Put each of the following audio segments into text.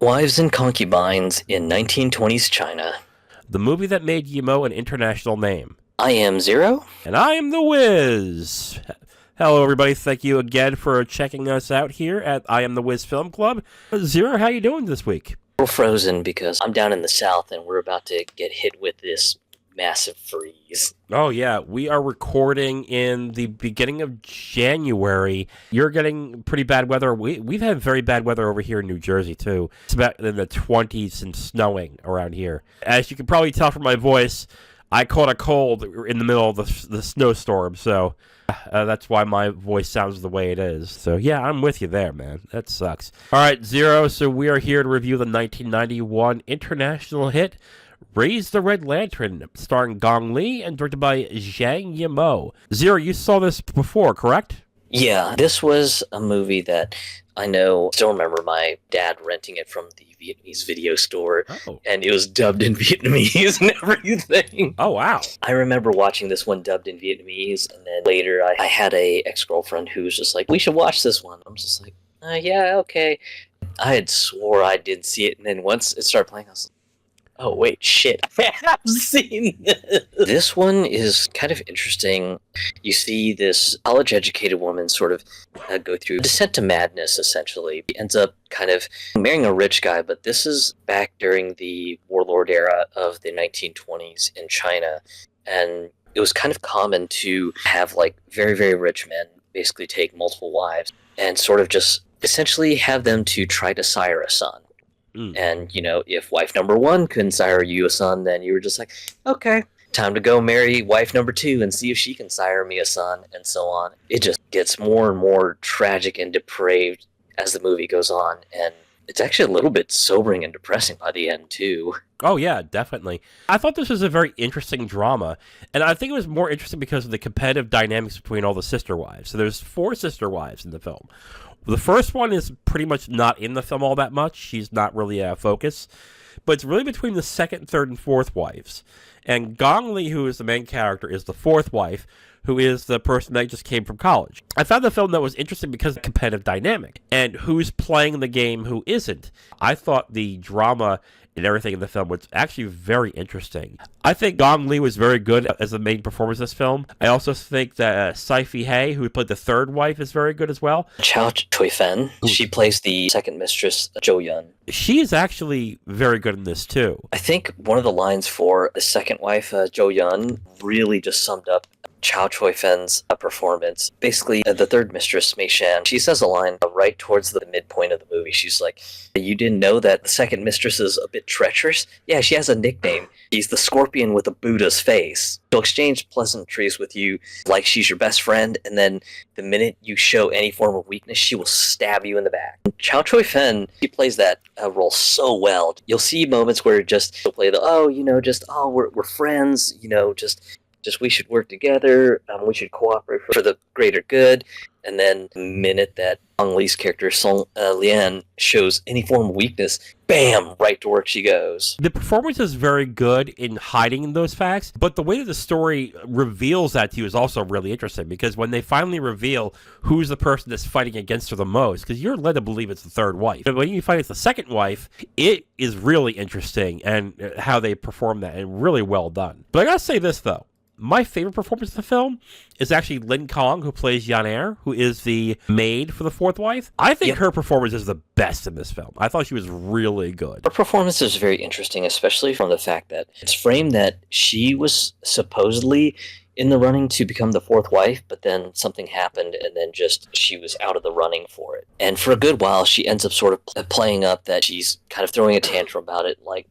Wives and Concubines in 1920s China. The movie that made Yimou an international name. I am Zero. And I am the Wiz. Hello, everybody. Thank you again for checking us out here at I Am the Wiz Film Club. Zero, how you doing this week? We're frozen because I'm down in the south and we're about to get hit with this massive freeze. Oh, yeah. We are recording in the beginning of January. You're getting pretty bad weather. We've had very bad weather over here in New Jersey, too. It's about in the 20s and snowing around here. As you can probably tell from my voice, I caught a cold in the middle of the snowstorm, so that's why my voice sounds the way it is. So, yeah, I'm with you there, man. That sucks. All right, Zero, so we are here to review the 1991 international hit, Raise the Red Lantern, starring Gong Li and directed by Zhang Yimou. Zero, you saw this before, correct? Yeah, this was a movie that I still remember my dad renting it from the Vietnamese video store, and it was dubbed in Vietnamese and everything. Oh, wow. I remember watching this one dubbed in Vietnamese, and then later I had a ex-girlfriend who was just like, we should watch this one. I'm just like, yeah, okay. I had swore I did see it, and then once it started playing, I was like, oh, wait, shit. I've seen this. This one is kind of interesting. You see this college-educated woman sort of go through descent to madness, essentially. She ends up kind of marrying a rich guy, but this is back during the warlord era of the 1920s in China. And it was kind of common to have, like, very, very rich men basically take multiple wives and sort of just essentially have them to try to sire a son. And, if wife number one couldn't sire you a son, then you were just like, okay, time to go marry wife number two and see if she can sire me a son, and so on. It just gets more and more tragic and depraved as the movie goes on, and it's actually a little bit sobering and depressing by the end, too. Oh, yeah, definitely. I thought this was a very interesting drama, and I think it was more interesting because of the competitive dynamics between all the sister wives. So there's 4 sister wives in the film. The first one is pretty much not in the film all that much. She's not really a focus. But it's really between the second, third, and fourth wives. And Gong Li, who is the main character, is the fourth wife, who is the person that just came from college. I found the film that was interesting because of the competitive dynamic and who's playing the game, who isn't. I thought the drama and everything in the film was actually very interesting. I think Gong Li was very good as the main performer of this film. I also think that Saifi He, who played the third wife, is very good as well. Chow Choi-fen, she plays the second mistress, Jo Yun. She is actually very good in this, too. I think one of the lines for the second wife, Jo Yun, really just summed up Chow Choi-fen's performance. Basically, the third mistress, Mei Shan, she says a line right towards the midpoint of the movie. She's like, you didn't know that the second mistress is a bit treacherous? Yeah, she has a nickname. She's the scorpion with a Buddha's face. She'll exchange pleasantries with you like she's your best friend, and then the minute you show any form of weakness, she will stab you in the back. Chow Choi-fen, she plays that role so well. You'll see moments where she'll play we're friends, just we should work together, we should cooperate for the greater good. And then the minute that Gong Li's character, Song Lian, shows any form of weakness, bam, right to work she goes. The performance is very good in hiding those facts, but the way that the story reveals that to you is also really interesting, because when they finally reveal who's the person that's fighting against her the most, because you're led to believe it's the third wife. But when you find it's the second wife, it is really interesting, and how they perform that, and really well done. But I gotta say this, though. My favorite performance of the film is actually Lin Kong, who plays Yan Er, who is the maid for the fourth wife. I think her performance is the best in this film. I thought she was really good. Her performance is very interesting, especially from the fact that it's framed that she was supposedly in the running to become the fourth wife, but then something happened, and then she was out of the running for it. And for a good while, she ends up sort of playing up that she's kind of throwing a tantrum about it, like,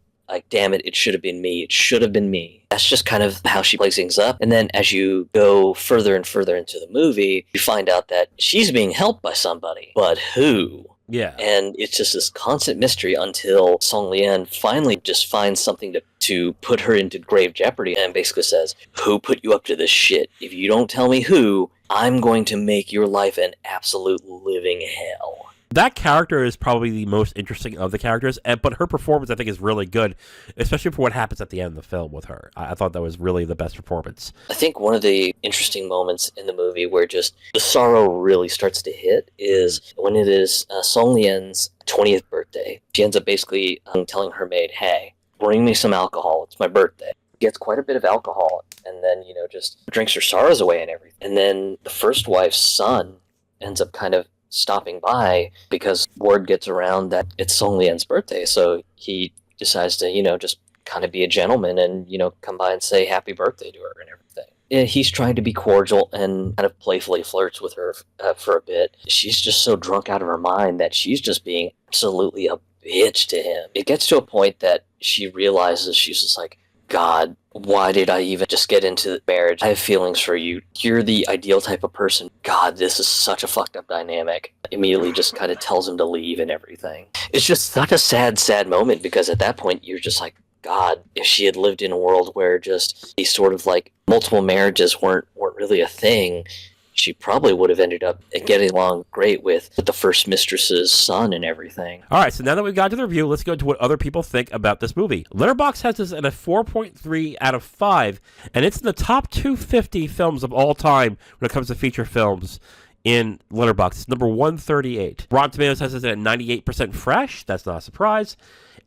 damn it should have been me. It should have been me. That's just kind of how she plays things up. And then as you go further and further into the movie, you find out that she's being helped by somebody. But who? Yeah. And it's just this constant mystery until Song Lian finally just finds something to put her into grave jeopardy and basically says, who put you up to this shit? If you don't tell me who, I'm going to make your life an absolute living hell. That character is probably the most interesting of the characters, but her performance, I think, is really good, especially for what happens at the end of the film with her. I thought that was really the best performance. I think one of the interesting moments in the movie where just the sorrow really starts to hit is when it is Song Lian's 20th birthday. She ends up basically telling her maid, hey, bring me some alcohol. It's my birthday. Gets quite a bit of alcohol and then, just drinks her sorrows away and everything. And then the first wife's son ends up kind of stopping by because word gets around that it's Song Lian's birthday. So he decides to, just kind of be a gentleman and, come by and say happy birthday to her and everything. And he's trying to be cordial and kind of playfully flirts with her for a bit. She's just so drunk out of her mind that she's just being absolutely a bitch to him. It gets to a point that she realizes, she's just like, God, why did I even just get into marriage? I have feelings for you. You're the ideal type of person. God, this is such a fucked up dynamic. Immediately just kind of tells him to leave and everything. It's just such a sad moment because at that point you're just like, God, if she had lived in a world where just these sort of like multiple marriages weren't really a thing, she probably would have ended up getting along great with the first mistress's son and everything. All right, so now that we've got to the review, let's go to what other people think about this movie. Letterboxd has this at a 4.3 out of 5, and it's in the top 250 films of all time when it comes to feature films in Letterboxd. It's number 138. Rotten Tomatoes has this at 98% fresh. That's not a surprise.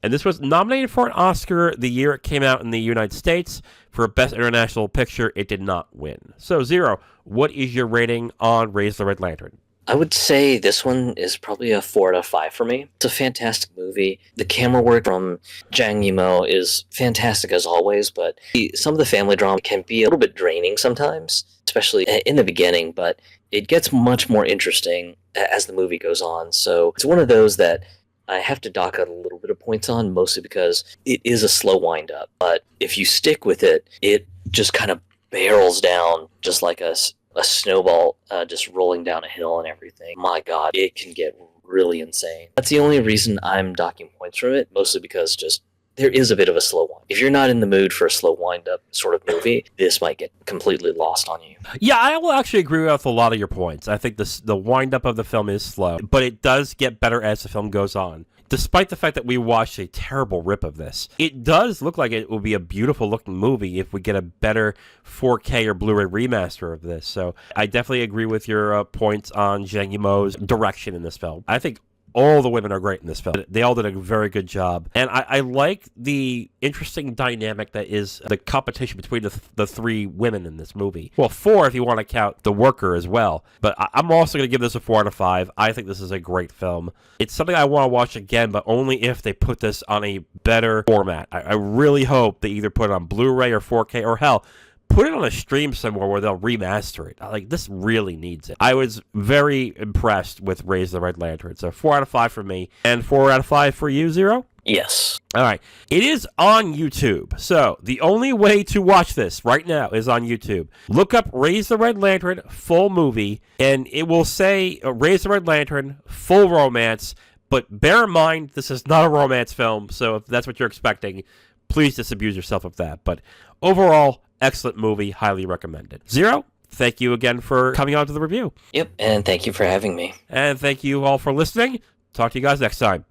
And this was nominated for an Oscar the year it came out in the United States. For Best International Picture, it did not win. So, Zero, what is your rating on Raise the Red Lantern? I would say this one is probably a 4 out of 5 for me. It's a fantastic movie. The camera work from Zhang Yimou is fantastic as always, but some of the family drama can be a little bit draining sometimes, especially in the beginning, but it gets much more interesting as the movie goes on. So it's one of those that I have to dock a little bit of points on, mostly because it is a slow wind-up. But if you stick with it, it just kind of barrels down just like a snowball just rolling down a hill and everything. My God, it can get really insane. That's the only reason I'm docking points from it, mostly because just there is a bit of a slow wind. If you're not in the mood for a slow wind-up sort of movie, this might get completely lost on you. Yeah, I will actually agree with a lot of your points. I think the wind-up of the film is slow, but it does get better as the film goes on. Despite the fact that we watched a terrible rip of this, it does look like it will be a beautiful-looking movie if we get a better 4K or Blu-ray remaster of this. So I definitely agree with your points on Zhang Yimou's direction in this film. I think all the women are great in this film. They all did a very good job. And I like the interesting dynamic that is the competition between the three women in this movie. Well, 4 if you want to count the worker as well. But I'm also going to give this a 4 out of 5. I think this is a great film. It's something I want to watch again, but only if they put this on a better format. I really hope they either put it on Blu-ray or 4K or hell, put it on a stream somewhere where they'll remaster it. Like, this really needs it. I was very impressed with Raise the Red Lantern. So 4 out of 5 for me. And 4 out of 5 for you, Zero? Yes. All right. It is on YouTube. So the only way to watch this right now is on YouTube. Look up Raise the Red Lantern full movie, and it will say Raise the Red Lantern full romance. But bear in mind, this is not a romance film. So if that's what you're expecting, please disabuse yourself of that. But overall, excellent movie, highly recommended. Zero, thank you again for coming on to the review. Yep, and thank you for having me. And thank you all for listening. Talk to you guys next time.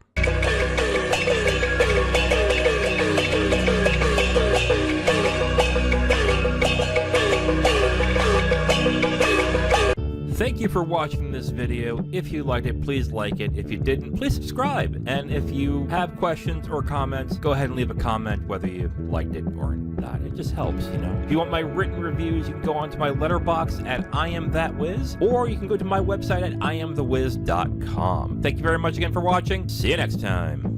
Thank you for watching this video. If you liked it, please like it. If you didn't, please subscribe. And if you have questions or comments, go ahead and leave a comment whether you liked it or not. It just helps, you know. If you want my written reviews, you can go onto my Letterboxd at IamThatWiz, or you can go to my website at IamTheWiz.com. Thank you very much again for watching. See you next time.